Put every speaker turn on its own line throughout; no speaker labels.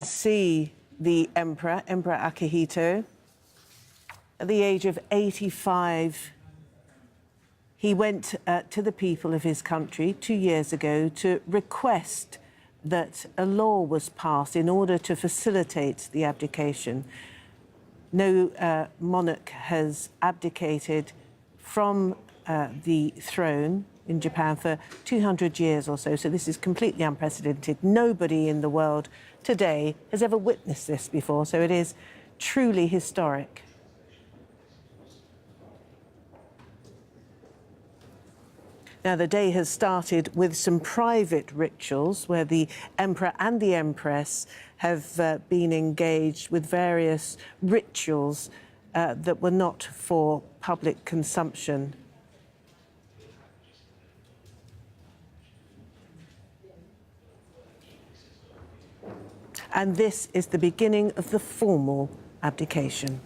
See the Emperor Akihito. At the age of 85, he went to the people of his country 2 years ago to request that a law was passed in order to facilitate the abdication. No monarch has abdicated from the throne in Japan for 200 years or so, so this is completely unprecedented. Nobody in the world today has ever witnessed this before, so it is truly historic. Now, the day has started with some private rituals where the Emperor and the Empress have been engaged with various rituals that were not for public consumption. And this is the beginning of the formal abdication.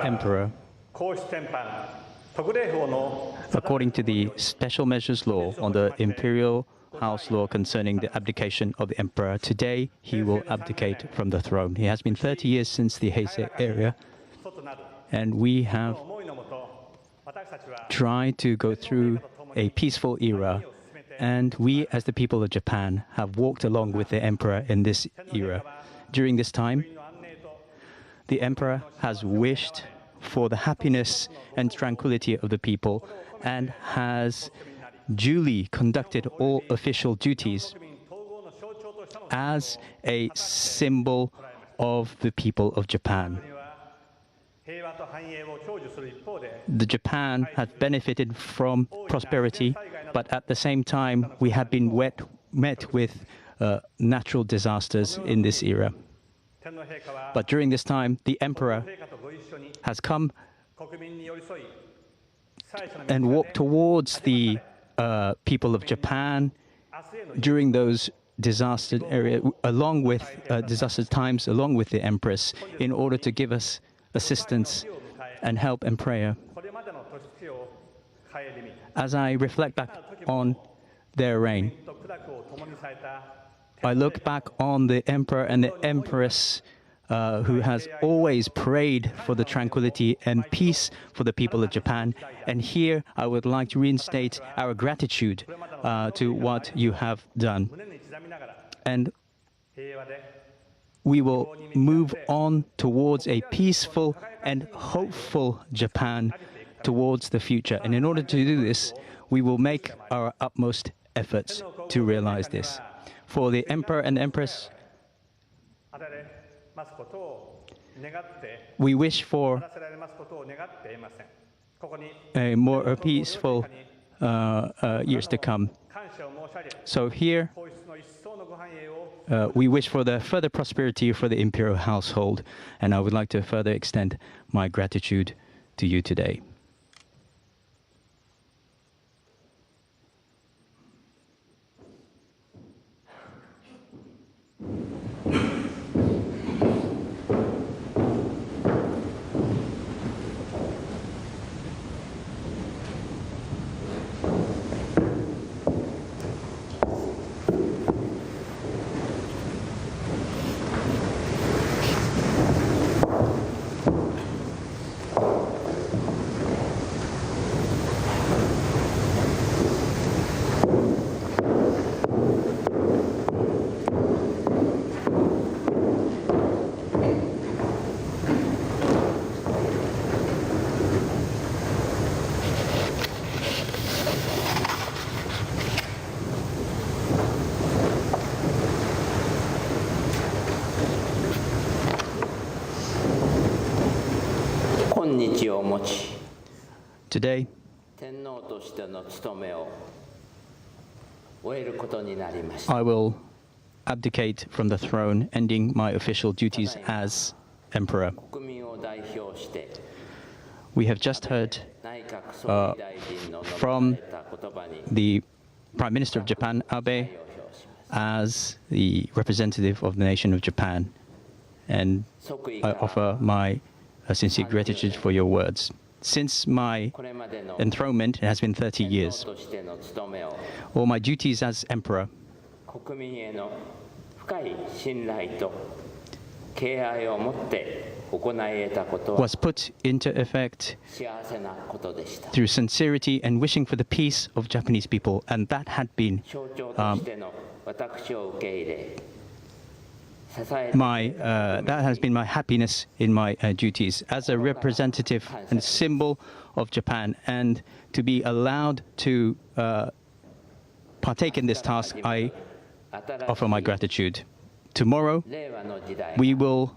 Emperor, according to the special measures law on the imperial house law concerning the abdication of the emperor, today he will abdicate from the throne. He has been 30 years since the Heisei era, and we have tried to go through a peaceful era, and we as the people of Japan have walked along with the emperor in this era. During this time, the emperor has wished for the happiness and tranquility of the people and has duly conducted all official duties as a symbol of the people of Japan. The Japan has benefited from prosperity, but at the same time, we have been met with natural disasters in this era. But during this time, the emperor has come and walked towards the people of Japan during those disaster area, along with disaster times, along with the Empress, in order to give us assistance and help and prayer. As I reflect back on their reign, I look back on the Emperor and the Empress who has always prayed for the tranquility and peace for the people of Japan. And here I would like to reinstate our gratitude to what you have done. And we will move on towards a peaceful and hopeful Japan towards the future. And in order to do this, we will make our utmost efforts to realize this. For the Emperor and Empress, we wish for a more peaceful years to come. So here, we wish for the further prosperity for the imperial household, and I would like to further extend my gratitude to you today. Today, I will abdicate from the throne, ending my official duties as Emperor. We have just heard from the Prime Minister of Japan, Abe, as the representative of the nation of Japan, and I offer my sincere gratitude for your words. Since my enthronement, it has been 30 years. All my duties as Emperor was put into effect through sincerity and wishing for the peace of Japanese people, and that had been that has been my happiness in my duties as a representative and symbol of Japan, and to be allowed to partake in this task, I offer my gratitude. Tomorrow, we will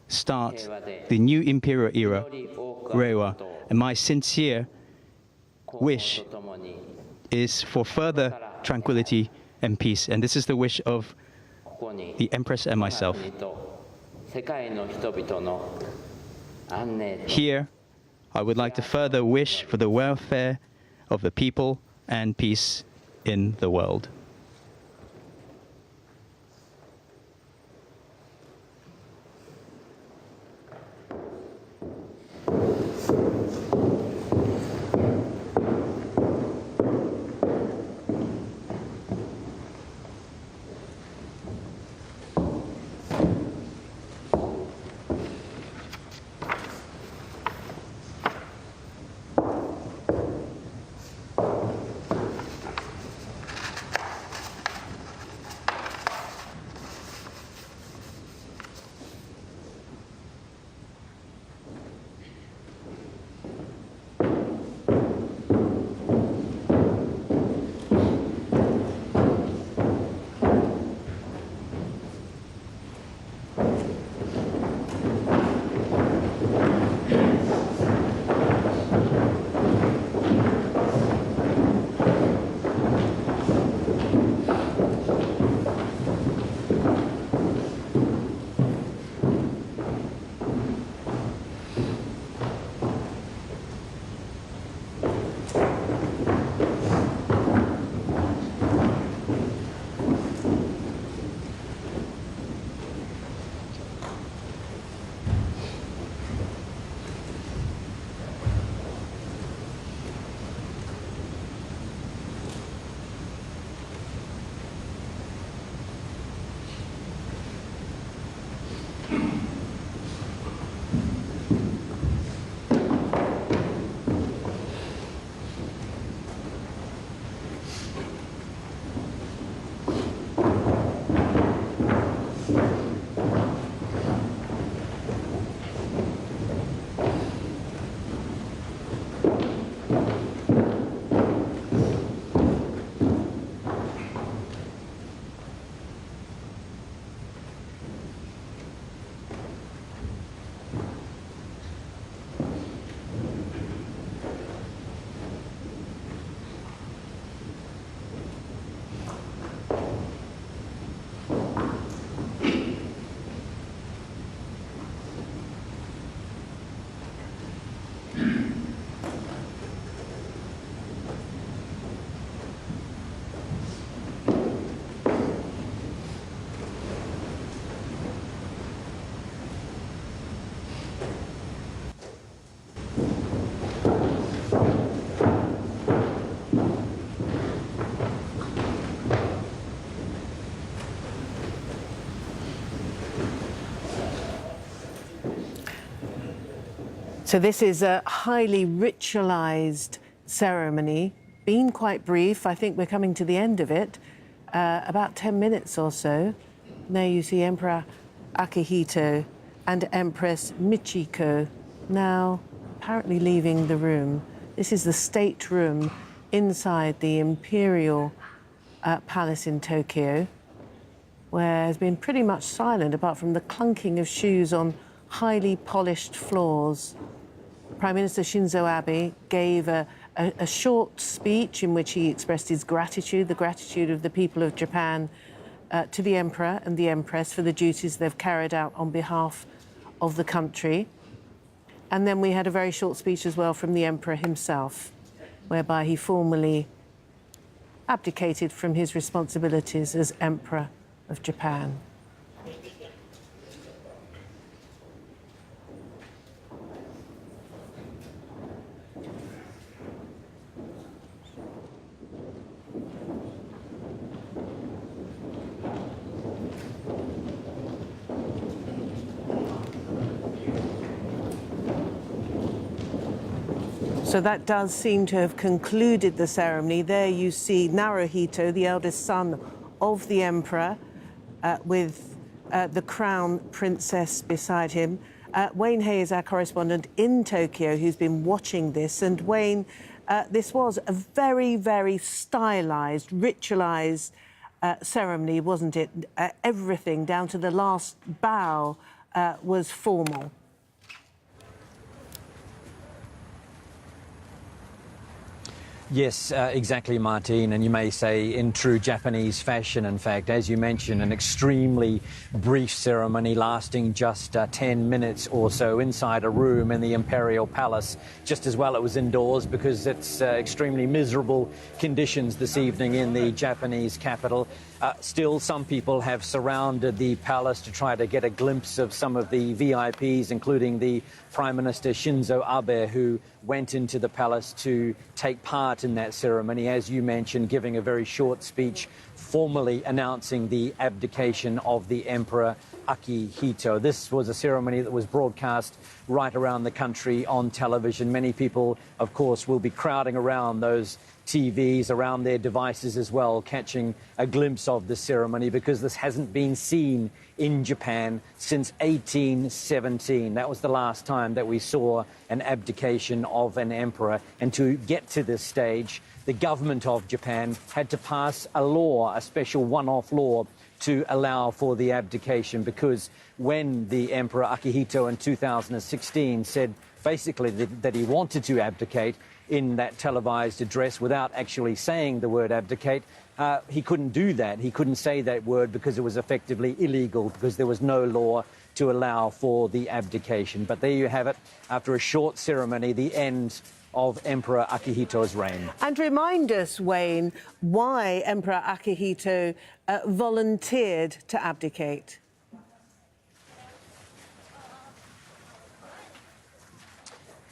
start the new imperial era, Reiwa, and my sincere wish is for further tranquility and peace, and this is the wish of the Empress and myself. Here, I would like to further wish for the welfare of the people and peace in the world.
So this is a highly ritualized ceremony, been quite brief. I think we're coming to the end of it, about 10 minutes or so. There you see Emperor Akihito and Empress Michiko now apparently leaving the room. This is the state room inside the imperial palace in Tokyo, where has been pretty much silent apart from the clunking of shoes on highly polished floors. Prime Minister Shinzo Abe gave a short speech in which he expressed his gratitude, the gratitude of the people of Japan to the Emperor and the Empress for the duties they've carried out on behalf of the country. And then we had a very short speech as well from the Emperor himself, whereby he formally abdicated from his responsibilities as Emperor of Japan. So that does seem to have concluded the ceremony. There you see Naruhito, the eldest son of the emperor, with the crown princess beside him. Wayne Hay is our correspondent in Tokyo who's been watching this. And Wayne, this was a very, very stylized, ritualized ceremony, wasn't it? Everything down to the last bow was formal.
Yes, exactly, Martine, and you may say in true Japanese fashion, in fact, as you mentioned, an extremely brief ceremony lasting just 10 minutes or so inside a room in the Imperial Palace. Just as well it was indoors because it's extremely miserable conditions this evening in the Japanese capital. Still, some people have surrounded the palace to try to get a glimpse of some of the VIPs, including the Prime Minister Shinzo Abe, who went into the palace to take part in that ceremony, as you mentioned, giving a very short speech formally announcing the abdication of the Emperor Akihito. This was a ceremony that was broadcast right around the country on television. Many people, of course, will be crowding around those TVs, around their devices as well, catching a glimpse of the ceremony, because this hasn't been seen in Japan since 1817. That was the last time that we saw an abdication of an emperor. And to get to this stage, the government of Japan had to pass a law, a special one-off law, to allow for the abdication, because when the Emperor Akihito in 2016 said basically that he wanted to abdicate in that televised address without actually saying the word abdicate, he couldn't do that. He couldn't say that word because it was effectively illegal, because there was no law to allow for the abdication. But there you have it, after a short ceremony, the end of Emperor Akihito's reign.
And remind us, Wayne, why Emperor Akihito volunteered to abdicate.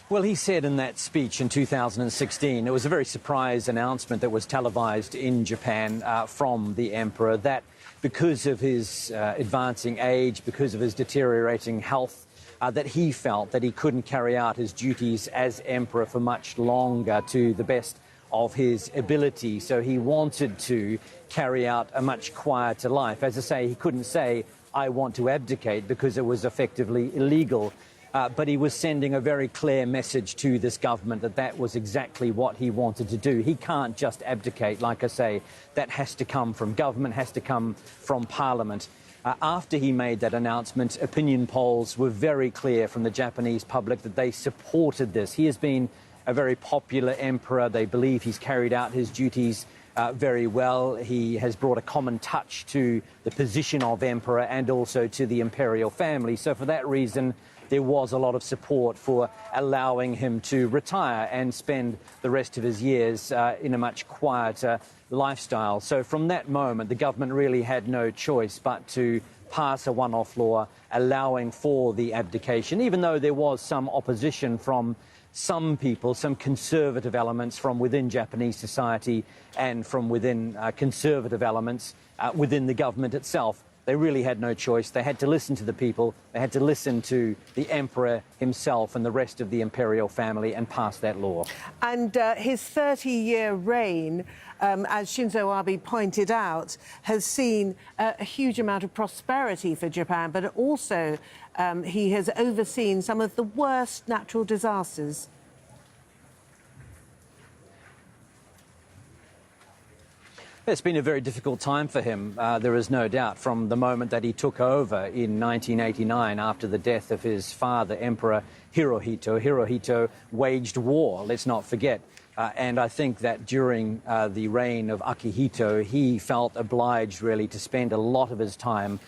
Well, he said in that speech in 2016, it was a very surprise announcement that was televised in Japan from the emperor, that because of his advancing age, because of his deteriorating health, that he felt that he couldn't carry out his duties as emperor for much longer to the best of his ability. So he wanted to carry out a much quieter life. As I say, he couldn't say, I want to abdicate, because it was effectively illegal. But he was sending a very clear message to this government that that was exactly what he wanted to do. He can't just abdicate, like I say. That has to come from government, has to come from parliament. After he made that announcement, opinion polls were very clear from the Japanese public that they supported this. He has been a very popular emperor. They believe he's carried out his duties very well. He has brought a common touch to the position of emperor and also to the imperial family. So for that reason, there was a lot of support for allowing him to retire and spend the rest of his years in a much quieter lifestyle. So from that moment, the government really had no choice but to pass a one-off law allowing for the abdication, even though there was some opposition from some people, some conservative elements from within Japanese society and from within conservative elements within the government itself. They really had no choice. They had to listen to the people. They had to listen to the emperor himself and the rest of the imperial family and pass that law.
And his 30-year reign, as Shinzo Abe pointed out, has seen a huge amount of prosperity for Japan, but also he has overseen some of the worst natural disasters.
It's been a very difficult time for him, there is no doubt, from the moment that he took over in 1989 after the death of his father, Emperor Hirohito. Hirohito waged war, let's not forget. And I think that during the reign of Akihito, he felt obliged really to spend a lot of his time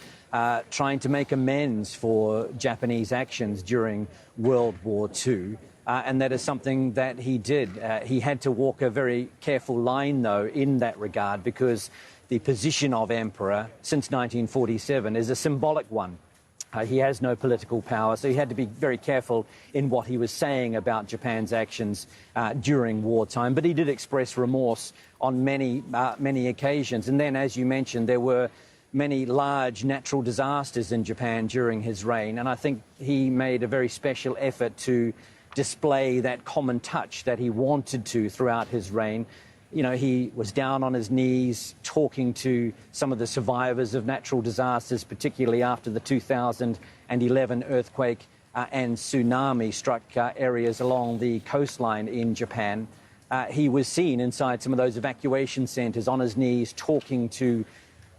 trying to make amends for Japanese actions during World War II. And that is something that he did. He had to walk a very careful line, though, in that regard, because the position of emperor since 1947 is a symbolic one. He has no political power, so he had to be very careful in what he was saying about Japan's actions during wartime. But he did express remorse on many occasions. And then, as you mentioned, there were many large natural disasters in Japan during his reign. And I think he made a very special effort to display that common touch that he wanted to throughout his reign. You know, he was down on his knees talking to some of the survivors of natural disasters, particularly after the 2011 earthquake and tsunami struck areas along the coastline in Japan. He was seen inside some of those evacuation centres on his knees talking to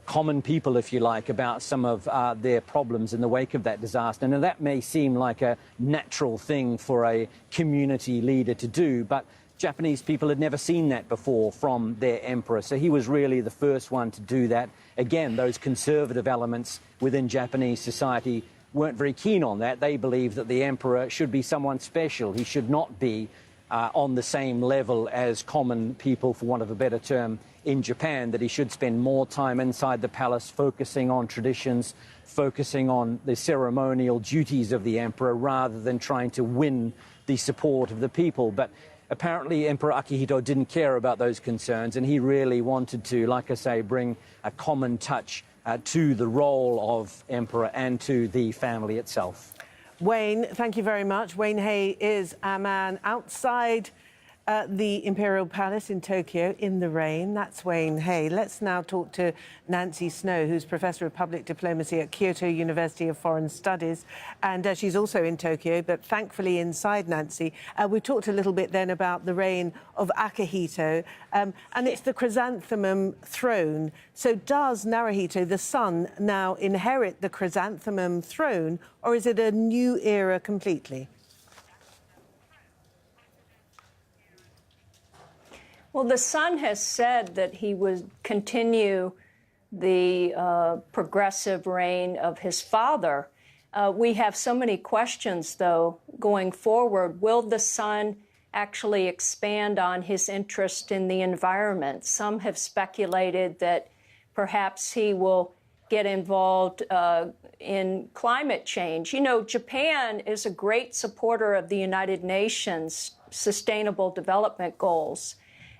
common people, if you like, about some of their problems in the wake of that disaster. Now, that may seem like a natural thing for a community leader to do, but Japanese people had never seen that before from their emperor. So he was really the first one to do that. Again, those conservative elements within Japanese society weren't very keen on that. They believed that the emperor should be someone special. He should not be on the same level as common people, for want of a better term, in Japan, that he should spend more time inside the palace focusing on traditions, focusing on the ceremonial duties of the emperor rather than trying to win the support of the people. But apparently Emperor Akihito didn't care about those concerns, and he really wanted to, like I say, bring a common touch to the role of emperor and to the family itself.
Wayne, thank you very much. Wayne Hay is our man outside the Imperial Palace in Tokyo in the rain. That's Wayne Hay. Let's now talk to Nancy Snow, who's Professor of Public Diplomacy at Kyoto University of Foreign Studies. And she's also in Tokyo, but thankfully inside Nancy. We talked a little bit then about the reign of Akihito, and it's the chrysanthemum throne. So does Naruhito, the son, now inherit the chrysanthemum throne, or is it a new era completely?
Well, the son has said that he would continue the progressive reign of his father. We have so many questions, though, going forward. Will the son actually expand on his interest in the environment? Some have speculated that perhaps he will get involved in climate change. You know, Japan is a great supporter of the United Nations Sustainable Development Goals.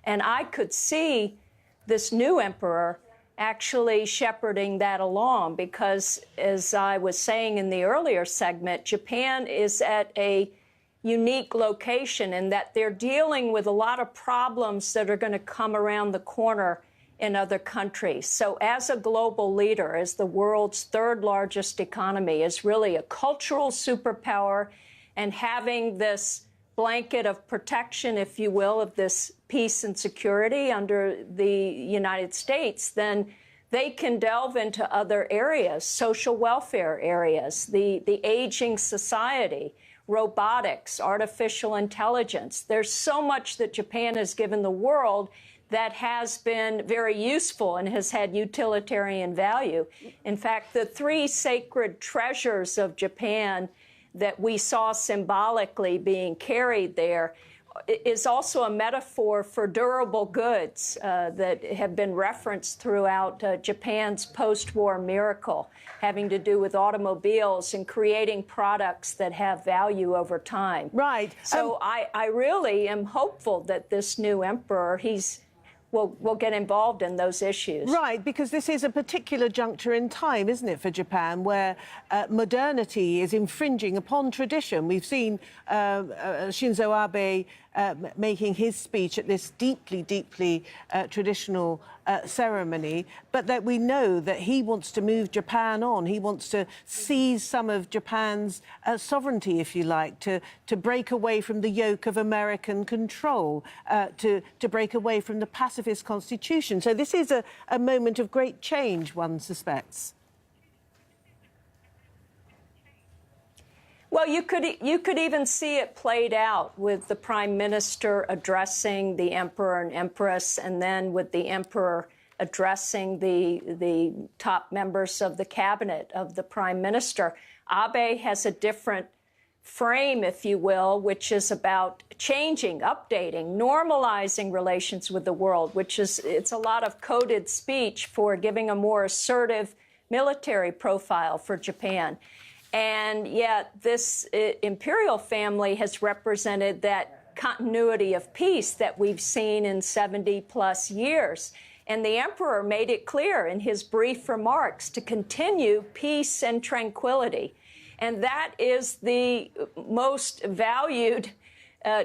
And I could see this new emperor actually shepherding that along because, as I was saying in the earlier segment, Japan is at a unique location in that they're dealing with a lot of problems that are going to come around the corner in other countries. So as a global leader, as the world's third largest economy, is really a cultural superpower, and having this blanket of protection, if you will, of this peace and security under the United States, then they can delve into other areas, social welfare areas, the aging society, robotics, artificial intelligence. There's so much that Japan has given the world that has been very useful and has had utilitarian value. In fact, the three sacred treasures of Japan that we saw symbolically being carried there is also a metaphor for durable goods that have been referenced throughout Japan's post-war miracle, having to do with automobiles and creating products that have value over time.
Right.
So I really am hopeful that this new emperor, he's will get involved in those issues.
Right, because this is a particular juncture in time, isn't it, for Japan, where modernity is infringing upon tradition. We've seen Shinzo Abe making his speech at this deeply traditional ceremony, but that we know that he wants to move Japan on. He wants to seize some of Japan's sovereignty, if you like, to break away from the yoke of American control, to break away from the pacifist constitution. So this is a moment of great change, one suspects.
Well, you could even see it played out with the Prime Minister addressing the Emperor and Empress, and then with the Emperor addressing the top members of the cabinet of the Prime Minister. Abe has a different frame, if you will, which is about changing, updating, normalizing relations with the world, it's a lot of coded speech for giving a more assertive military profile for Japan. And yet this imperial family has represented that continuity of peace that we've seen in 70-plus years. And the emperor made it clear in his brief remarks to continue peace and tranquility. And that is the most valued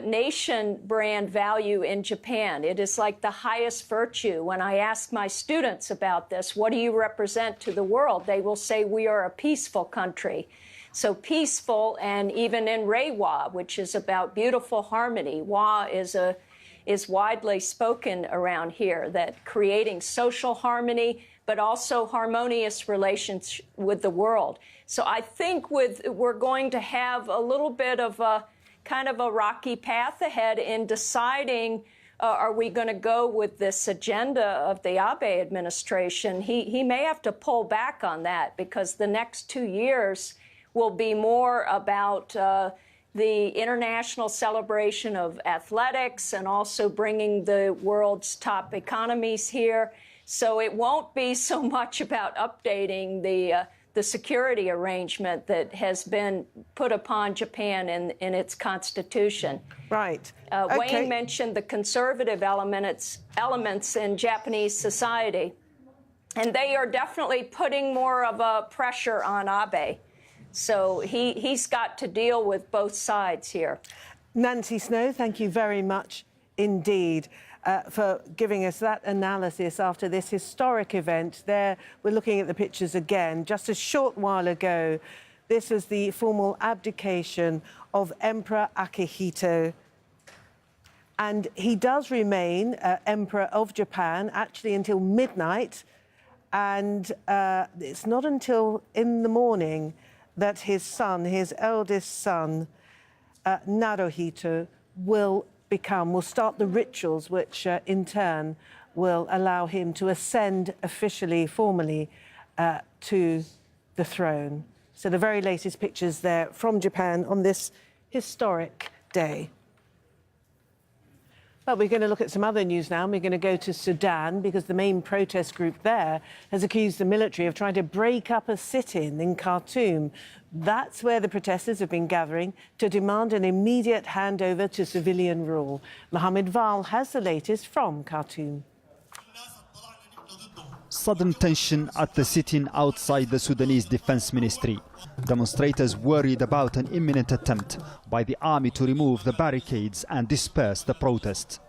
nation brand value in Japan. It is like the highest virtue. When I ask my students about this, what do you represent to the world? They will say we are a peaceful country. So peaceful, and even in Reiwa, which is about beautiful harmony, wa is widely spoken around here, that creating social harmony, but also harmonious relations with the world. So I think we're going to have a little bit of a kind of a rocky path ahead in deciding, are we going to go with this agenda of the Abe administration? He may have to pull back on that, because the next 2 years will be more about the international celebration of athletics and also bringing the world's top economies here. So it won't be so much about updating the security arrangement that has been put upon Japan in its constitution.
Right.
Wayne mentioned the conservative elements in Japanese society, and they are definitely putting more of a pressure on Abe. So he's got to deal with both sides here.
Nancy Snow, thank you very much indeed for giving us that analysis after this historic event. There, we're looking at the pictures again. Just a short while ago, this was the formal abdication of Emperor Akihito. And he does remain Emperor of Japan, actually until midnight. And it's not until in the morning that his son, his eldest son, Naruhito, will start the rituals which in turn will allow him to ascend officially, formally, to the throne. So the very latest pictures there from Japan on this historic day. But we're going to look at some other news now. We're going to go to Sudan, because the main protest group there has accused the military of trying to break up a sit-in in Khartoum. That's where the protesters have been gathering to demand an immediate handover to civilian rule. Mohammed Val has the latest from Khartoum.
Sudden tension at the sit-in outside the Sudanese Defense Ministry. Demonstrators worried about an imminent attempt by the army to remove the barricades and disperse the protest.